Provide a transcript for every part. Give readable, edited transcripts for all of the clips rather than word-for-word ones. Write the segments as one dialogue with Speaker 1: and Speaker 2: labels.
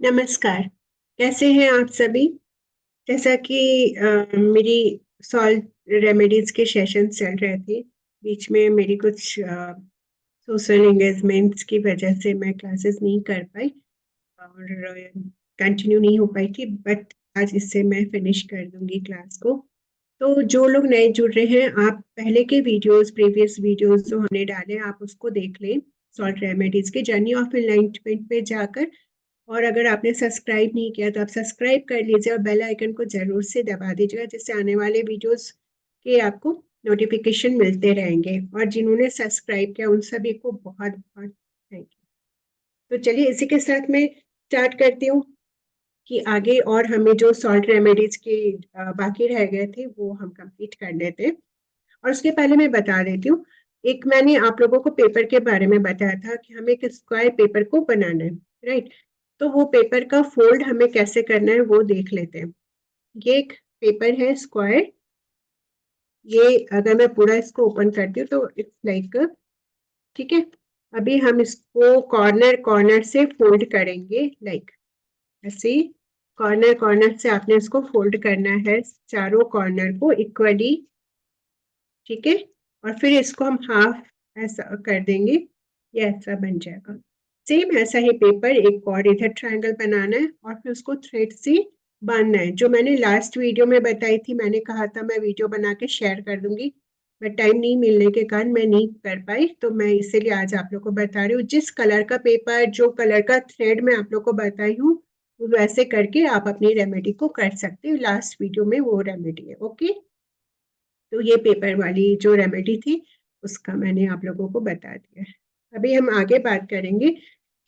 Speaker 1: नमस्कार। कैसे हैं आप सभी? जैसा कि मेरी सॉल्व रेमेडीज के सेशन चल रहे थे, बीच में मेरी कुछ सोशल एंगेजमेंट्स की वजह से मैं क्लासेस नहीं कर पाई और कंटिन्यू नहीं हो पाई थी, बट आज इससे मैं फिनिश कर दूंगी क्लास को। तो जो लोग नए जुड़ रहे हैं, आप पहले के वीडियोस, प्रीवियस वीडियोस जो हमने डाले, आप उसको देख लें। सॉल्ट रेमेडीज के जर्नी ऑफ एनलाइटमेंट पे जाकर, और अगर आपने सब्सक्राइब नहीं किया तो आप सब्सक्राइब कर लीजिए और बेल आइकन को जरूर से दबा दीजिएगा, जिससे आने वाले वीडियोस के आपको नोटिफिकेशन मिलते रहेंगे। और जिन्होंने सब्सक्राइब किया उन सभी को बहुत बहुत थैंक यू। तो चलिए इसी के साथ मैं स्टार्ट करती हूँ कि आगे और हमें जो सॉल्ट रेमेडीज के बाकी रह गए थे वो हम कंप्लीट कर लेते। और उसके पहले मैं बता देती हूँ, एक मैंने आप लोगों को पेपर के बारे में बताया था कि हमें एक स्क्वायर पेपर को बनाना है, राइट? तो वो पेपर का फोल्ड हमें कैसे करना है वो देख लेते हैं। ये एक पेपर है स्क्वायर। ये अगर मैं पूरा इसको ओपन करती हूँ तो इट्स लाइक, ठीक है। अभी हम इसको कॉर्नर कॉर्नर से फोल्ड करेंगे, लाइक ऐसे। कॉर्नर कॉर्नर से आपने इसको फोल्ड करना है, चारों कॉर्नर को इक्वली, ठीक है। और फिर इसको हम हाफ ऐसा कर देंगे, ये ऐसा बन जाएगा। सेम ऐसा ही पेपर एक और इधर ट्रायंगल बनाना है और फिर उसको थ्रेड से बांधना है, जो मैंने लास्ट वीडियो में बताई थी। मैंने कहा था मैं वीडियो बना के शेयर कर दूंगी, बट टाइम नहीं मिलने के कारण मैं नहीं कर पाई, तो मैं इसीलिए आज आप लोग को बता रही हूँ। जिस कलर का पेपर, जो कलर का थ्रेड मैं आप लोग को बताई हूँ, वैसे करके आप अपनी रेमेडी को कर सकते हो। लास्ट वीडियो में वो रेमेडी है, ओके। तो ये पेपर वाली जो रेमेडी थी उसका मैंने आप लोगों को बता दिया है। अभी हम आगे बात करेंगे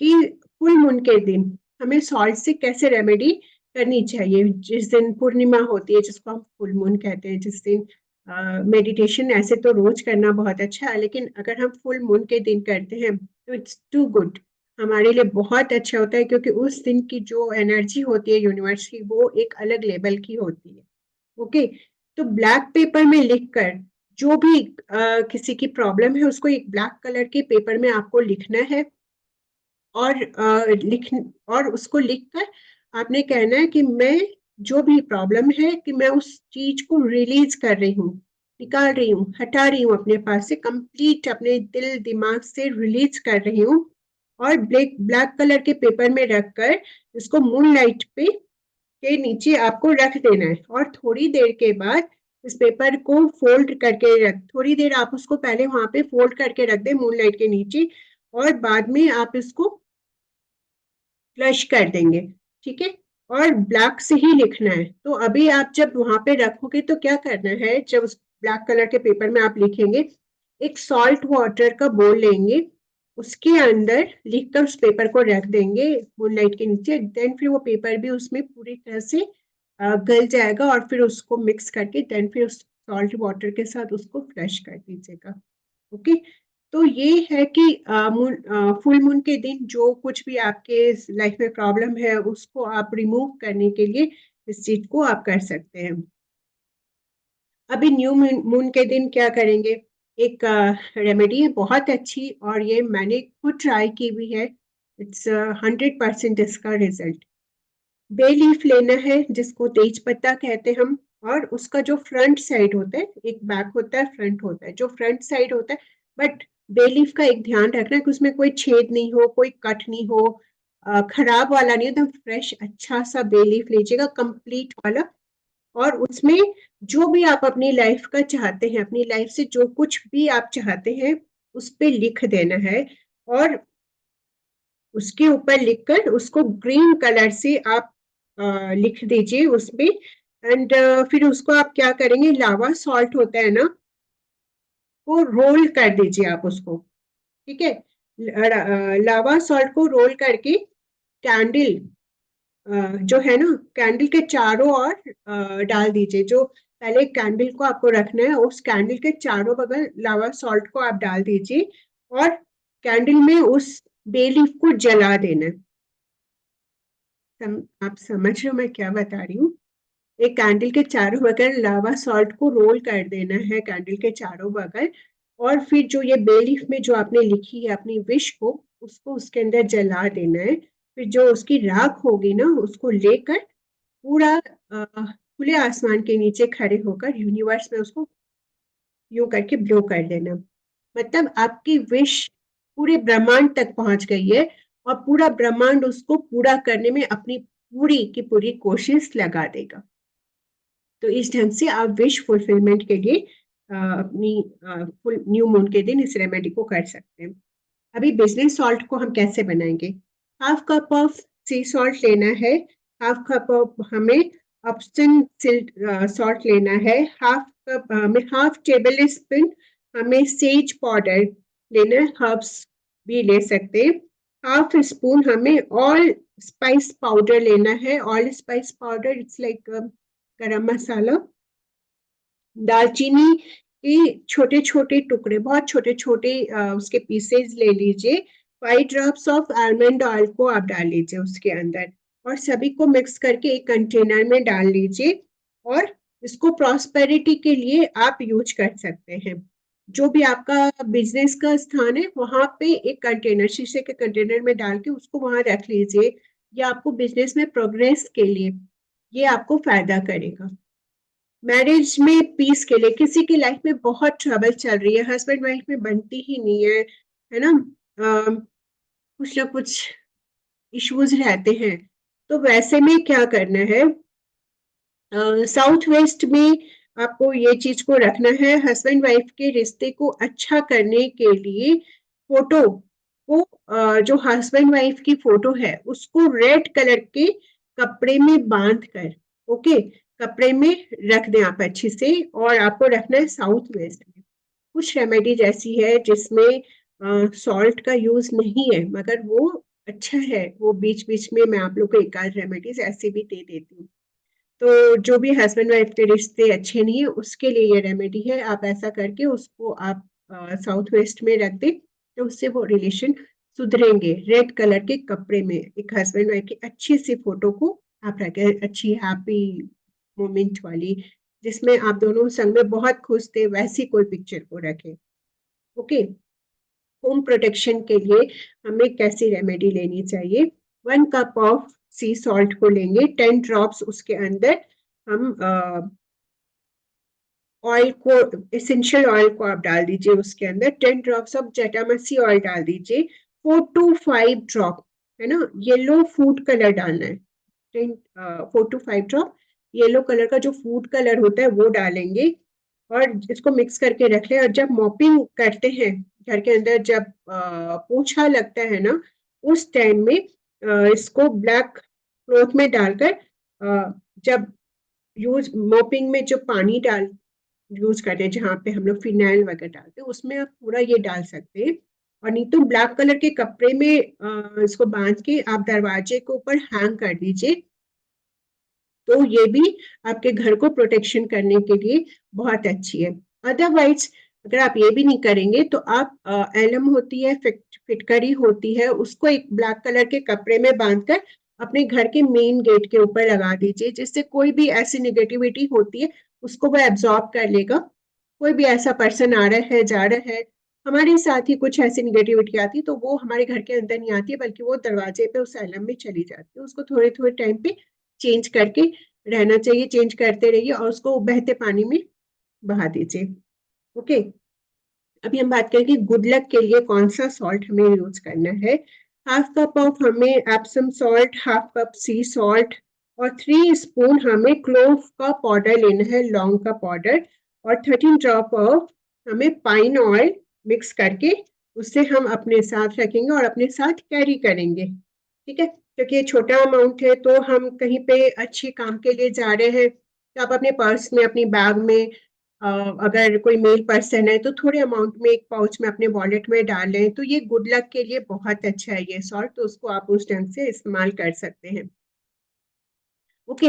Speaker 1: कि फुल मून के दिन हमें सॉल्ट से कैसे रेमेडी करनी चाहिए। जिस दिन पूर्णिमा होती है, जिसको हम फुल मून कहते हैं, जिस दिन मेडिटेशन ऐसे तो रोज करना बहुत अच्छा है, लेकिन अगर हम फुल मून के दिन करते हैं तो इट्स टू गुड, हमारे लिए बहुत अच्छा होता है, क्योंकि उस दिन की जो एनर्जी होती है यूनिवर्स की, वो एक अलग लेवल की होती है, ओके। तो ब्लैक पेपर में लिखकर, जो भी किसी की प्रॉब्लम है उसको एक ब्लैक कलर के पेपर में आपको लिखना है। और और उसको लिखकर आपने कहना है कि मैं, जो भी प्रॉब्लम है, कि मैं उस चीज को रिलीज कर रही हूँ, निकाल रही हूँ, हटा रही हूँ अपने पास से, कंप्लीट अपने दिल दिमाग से रिलीज कर रही हूँ। और ब्लैक ब्लैक कलर के पेपर में रखकर इसको मून लाइट पे के नीचे आपको रख देना है। और थोड़ी देर के बाद इस पेपर को फोल्ड करके रख, थोड़ी देर आप उसको पहले वहां पे फोल्ड करके रख दे मूनलाइट के नीचे, और बाद में आप इसको फ्लश कर देंगे, ठीक है। और ब्लैक से ही लिखना है। तो अभी आप जब वहां पे रखोगे तो क्या करना है, जब उस ब्लैक कलर के पेपर में आप लिखेंगे, एक सॉल्ट वाटर का बोल लेंगे, उसके अंदर लिखकर उस पेपर को रख देंगे मूनलाइट के नीचे। देन फिर वो पेपर भी उसमें पूरी तरह से गल जाएगा, और फिर उसको मिक्स करके देन फिर उस सॉल्ट वाटर के साथ उसको फ्लश कर दीजिएगा, ओके। तो ये है कि फुल मून के दिन जो कुछ भी आपके लाइफ में प्रॉब्लम है उसको आप रिमूव करने के लिए इस चीज को आप कर सकते हैं। अभी न्यू मून के दिन क्या करेंगे, एक रेमेडी है बहुत अच्छी, और ये मैंने खुद ट्राई की हुई है। इट्स 100% इसका रिजल्ट। बे लीफ लेना है, जिसको तेज पत्ता कहते हैं हम। और उसका जो फ्रंट साइड होता है, एक बैक होता है, फ्रंट होता है, जो फ्रंट साइड होता है, बट बे लीफ का एक ध्यान रखना है कि उसमें कोई छेद नहीं हो, कोई कट नहीं हो, खराब वाला नहीं, एकदम फ्रेश अच्छा सा बे लीफ लीजिएगा, कंप्लीट वाला। और उसमें जो भी आप अपनी लाइफ का चाहते हैं, अपनी लाइफ से जो कुछ भी आप चाहते हैं, उस पे लिख देना है। और उसके ऊपर लिखकर उसको ग्रीन कलर से आप लिख दीजिए उसमें। एंड फिर उसको आप क्या करेंगे, लावा सॉल्ट होता है ना, वो रोल कर दीजिए आप उसको, ठीक है। लावा सॉल्ट को रोल करके कैंडल, जो है ना, कैंडल के चारों ओर डाल दीजिए। जो पहले कैंडल को आपको रखना है, उस कैंडल के चारों बगल लावा सॉल्ट को आप डाल दीजिए, और कैंडल में उस बे लीफ को जला देना है। आप समझ रहे हो मैं क्या बता रही हूँ? एक कैंडल के चारों बगल लावा सॉल्ट को रोल कर देना है, कैंडल के चारों बगल। और फिर जो ये बे लीफ में जो आपने लिखी है अपनी विश को, उसको उसके अंदर जला देना है। फिर जो उसकी राख होगी ना उसको लेकर पूरा खुले आसमान के नीचे खड़े होकर यूनिवर्स में उसको यूं करके ब्लो कर देना। मतलब आपकी विश पूरे ब्रह्मांड तक पहुंच गई है और पूरा ब्रह्मांड उसको पूरा करने में अपनी पूरी की पूरी कोशिश लगा देगा। तो इस ढंग से आप विश फुलफिलमेंट के लिए अपनी फुल न्यू मून के दिन इस रेमेडी को कर सकते हैं। अभी बिजनेस सॉल्ट को हम कैसे बनाएंगे? Half cup of C salt लेना है, हाफ कप ऑफ हमें अपसन सॉल्ट लेना है, हाफ कप हमें हाफ टेबल स्पून हमें सेज पाउडर लेना है, हर्ब्स भी ले सकते हैं, हाफ स्पून हमें ऑल स्पाइस पाउडर लेना है। All spice powder it's like गरम मसाला। दालचीनी के छोटे छोटे टुकड़े, बहुत छोटे छोटे उसके पीसेज ले लीजिए। 5 ड्रॉप्स ऑफ आलमंड ऑयल को आप डाल लीजिए उसके अंदर और सभी को मिक्स करके एक कंटेनर में डाल लीजिए और इसको प्रॉस्पेरिटी के लिए आप यूज कर सकते हैं। जो भी आपका बिजनेस का स्थान है वहां पे एक कंटेनर, शीशे के कंटेनर में डाल के उसको वहां रख लीजिए। ये आपको बिजनेस में प्रोग्रेस के लिए ये आपको फायदा करेगा। मैरिज में पीस के लिए, किसी की लाइफ में बहुत ट्रबल चल रही है, हस्बैंड वाइफ में बनती ही नहीं है ना, कुछ ना कुछ इश्यूज रहते हैं। तो वैसे में क्या करना है, साउथ वेस्ट में आपको ये चीज को रखना है। हस्बैंड वाइफ के रिश्ते को अच्छा करने के लिए फोटो को जो हस्बैंड वाइफ की फोटो है उसको रेड कलर के कपड़े में बांध कर, ओके, कपड़े में रख दें आप अच्छे से। और आपको रखना है साउथ वेस्ट में। कुछ रेमेडीज ऐसी है जिसमें सॉल्ट का यूज नहीं है मगर वो अच्छा है, वो बीच बीच में मैं आप लोग को एक आध रेमेडीज ऐसे भी दे देती हूँ। तो जो भी हस्बैंड वाइफ के रिश्ते अच्छे नहीं है उसके लिए ये रेमेडी है। आप ऐसा करके उसको आप साउथ वेस्ट में रख दें तो उससे वो रिलेशन सुधरेंगे। रेड कलर के कपड़े में एक हस्बैंड वाइफ की अच्छी सी फोटो को आप रखें, अच्छी हैप्पी मोमेंट वाली, जिसमें आप दोनों संग में बहुत खुश थे, वैसी कोई पिक्चर को रखें। ओके। होम प्रोटेक्शन के लिए हमें कैसी रेमेडी लेनी चाहिए? 1 कप ऑफ सी सॉल्ट को लेंगे, 10 ड्रॉप्स उसके अंदर हम ऑयल को, एसेंशियल ऑयल को आप डाल दीजिए उसके अंदर। 10 ड्रॉप्स ऑफ जटामासी ऑयल डाल दीजिए। 4 to 5 ड्रॉप है ना येलो फूड कलर डालना है। 4 to 5 ड्रॉप येलो कलर का जो फूड कलर होता है वो डालेंगे और इसको मिक्स करके रख लें। और जब मॉपिंग करते हैं घर के अंदर, जब पोछा लगता है ना, उस टाइम में इसको ब्लैक क्लॉथ में डालकर जब यूज मॉपिंग में जो पानी डाल यूज करते हैं जहाँ पे हम लोग फिनाइल वगैरह डालते हैं उसमें आप थोड़ा ये डाल सकते हैं। और नहीं तो ब्लैक कलर के कपड़े में इसको बांध के आप दरवाजे के ऊपर हैंग कर दीजिए। तो ये भी आपके घर को प्रोटेक्शन करने के लिए बहुत अच्छी है। अदरवाइज अगर आप ये भी नहीं करेंगे तो आप एलम होती है, फिटकरी होती है, उसको एक ब्लैक कलर के कपड़े में बांधकर अपने घर के मेन गेट के ऊपर लगा दीजिए, जिससे कोई भी ऐसी निगेटिविटी होती है उसको वो एब्जॉर्ब कर लेगा। कोई भी ऐसा पर्सन आ रहा है जा रहा है हमारे साथ ही कुछ ऐसी निगेटिविटी आती है तो वो हमारे घर के अंदर नहीं आती है बल्कि वो दरवाजे पे उस एलम में चली जाती है। उसको थोड़े थोड़े टाइम पे चेंज करके रहना चाहिए, चेंज करते रहिए और उसको बहते पानी में बहा दीजिए। ओके। अभी हम बात करेंगे गुड लक के लिए कौन सा सॉल्ट हमें यूज करना है। हाफ कप ऑफ हमें एप्सम सॉल्ट, हाफ कप सी सॉल्ट और 3 स्पून हमें क्लोव का पाउडर लेना है, लौंग का पाउडर। और 13 ड्रॉप ऑफ हमें पाइन ऑयल मिक्स करके उससे हम अपने साथ रखेंगे और अपने साथ कैरी करेंगे। ठीक है, क्योंकि ये छोटा अमाउंट है तो हम कहीं पे अच्छे काम के लिए जा रहे हैं तो आप अपने पर्स में, अपनी बैग में, अगर कोई मेल पर्सन है तो थोड़े अमाउंट में एक पाउच में अपने वॉलेट में डाल लें तो ये गुड लक के लिए बहुत अच्छा है ये सॉल्ट, तो उसको आप उस ढंग से इस्तेमाल कर सकते हैं। ओके।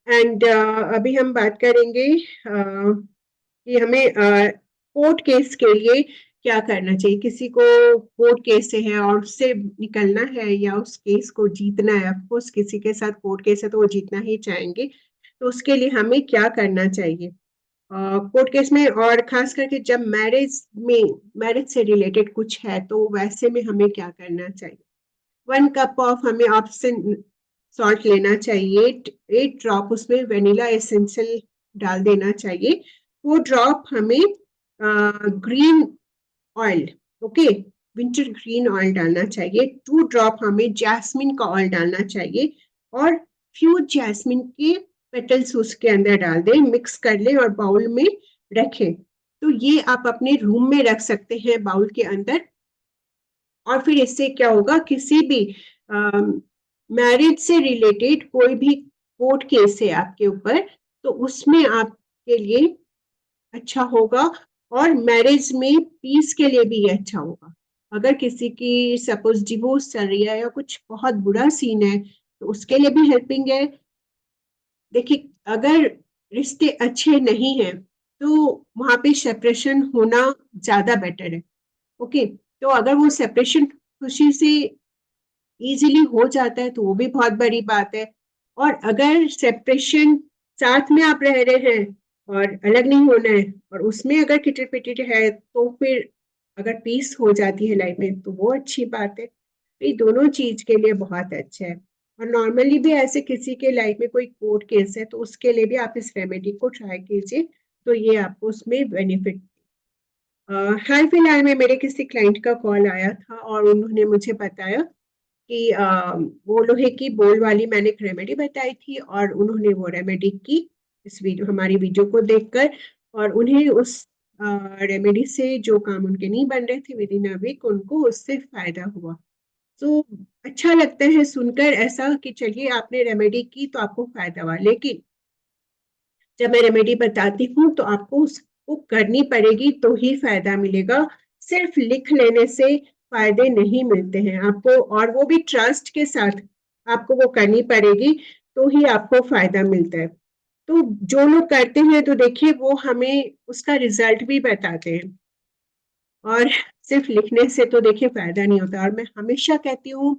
Speaker 1: एंड अभी हम बात करेंगे कि हमें कोर्ट केस के लिए क्या करना चाहिए। किसी को कोर्ट केस से है और उससे निकलना है या उस केस को जीतना है, ऑफकोर्स किसी के साथ कोर्ट केस है तो वो जीतना ही चाहेंगे, तो उसके लिए हमें क्या करना चाहिए कोर्ट केस में। और खास करके जब मैरिज से रिलेटेड कुछ है तो वैसे में हमें क्या करना चाहिए। 1 कप ऑफ हमें ऑप्शन सॉल्ट लेना चाहिए, 8 ड्रॉप उसमें वेनिला एसेंशियल डाल देना चाहिए, 4 ड्रॉप हमें green oil, okay, winter green oil डालना चाहिए, 2 ड्रॉप हमें जैस्मिन का ऑयल डालना चाहिए और फ्यू जैस्मिन के पेटल्स उसके अंदर डाल दें, मिक्स कर लें और बाउल में रखें। तो ये आप अपने रूम में रख सकते हैं बाउल के अंदर। और फिर इससे क्या होगा, किसी भी मैरिज से रिलेटेड कोई भी कोर्ट केस है आपके ऊपर, तो उसमें आपके लिए अच्छा होगा और मैरिज में पीस के लिए भी ये अच्छा होगा। अगर किसी की सपोज डिवोर्स चल रही है या कुछ बहुत बुरा सीन है तो उसके लिए भी हेल्पिंग है। देखिए, अगर रिश्ते अच्छे नहीं हैं तो वहां पे सेपरेशन होना ज्यादा बेटर है, ओके। तो अगर वो सेपरेशन खुशी से इजीली हो जाता है तो वो भी बहुत बड़ी बात है। और अगर सेपरेशन साथ में आप रह रहे हैं और अलग नहीं होना है और उसमें अगर किटर पिटर है तो फिर अगर पीस हो जाती है लाइफ में तो वो अच्छी बात है। तो ये दोनों चीज के लिए बहुत अच्छा है। और नॉर्मली भी ऐसे किसी के लाइफ में कोई कोर्ट केस है तो उसके लिए भी आप इस रेमेडी को ट्राई कीजिए, तो ये आपको उसमें बेनिफिट। हाल फिलहाल में मेरे किसी क्लाइंट का कॉल आया था और उन्होंने मुझे बताया कि वो लोहे की बोल वाली मैंने एक रेमेडी बताई थी और उन्होंने वो रेमेडी की इस वीडियो, हमारी वीडियो को देखकर, और उन्हें उस रेमेडी से जो काम उनके नहीं बन रहे थे विद इन अ वीक उनको उससे फायदा हुआ। तो अच्छा लगता है सुनकर ऐसा कि चलिए आपने रेमेडी की तो आपको फायदा हुआ। लेकिन जब मैं रेमेडी बताती हूँ तो आपको उसको करनी पड़ेगी तो ही फायदा मिलेगा। सिर्फ लिख लेने से फायदे नहीं मिलते हैं आपको, और वो भी ट्रस्ट के साथ आपको वो करनी पड़ेगी तो ही आपको फायदा मिलता है। तो जो लोग करते हैं तो देखिए वो हमें उसका रिजल्ट भी बताते हैं, और सिर्फ लिखने से तो देखिए फायदा नहीं होता। और मैं हमेशा कहती हूँ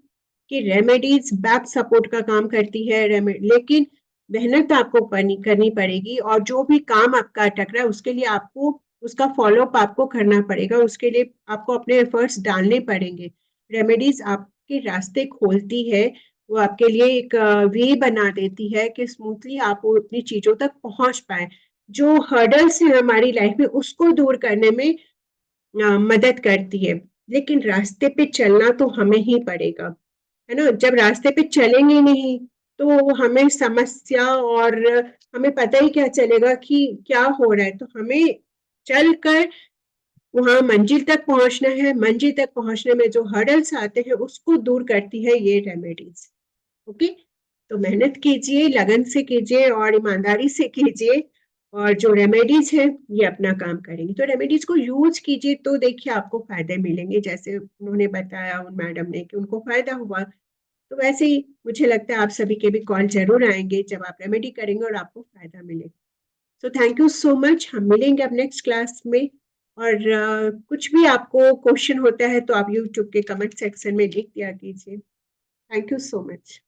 Speaker 1: कि रेमेडीज बैक सपोर्ट का काम करती है, लेकिन मेहनत आपको करनी पड़ेगी, और जो भी काम आपका अटक रहा है उसके लिए आपको उसका फॉलोअप आपको करना पड़ेगा, उसके लिए आपको अपने एफर्ट्स डालने पड़ेंगे। रेमेडीज आपके रास्ते खोलती है, वो आपके लिए एक वे बना देती है कि स्मूथली आप अपनी चीजों तक पहुंच पाए। जो हर्डल्स है हमारी लाइफ में उसको दूर करने में मदद करती है, लेकिन रास्ते पे चलना तो हमें ही पड़ेगा, है ना। जब रास्ते पे चलेंगे नहीं तो हमें समस्या और हमें पता ही क्या चलेगा कि क्या हो रहा है। तो हमें चलकर वहां मंजिल तक पहुंचना है, मंजिल तक पहुंचने में जो हर्डल्स आते हैं उसको दूर करती है ये रेमेडीज, ओके। तो मेहनत कीजिए, लगन से कीजिए और ईमानदारी से कीजिए, और जो रेमेडीज है ये अपना काम करेंगी। तो रेमेडीज को यूज कीजिए तो देखिए आपको फायदे मिलेंगे, जैसे उन्होंने बताया उन मैडम ने कि उनको फायदा हुआ। तो वैसे ही मुझे लगता है आप सभी के भी कॉल जरूर आएंगे जब आप रेमेडी करेंगे और आपको फायदा मिलेगा। So thank you so much, हम मिलेंगे अब नेक्स्ट क्लास में। और कुछ भी आपको क्वेश्चन होता है तो आप यूट्यूब के कमेंट सेक्शन में लिख दिया कीजिए। Thank you so much.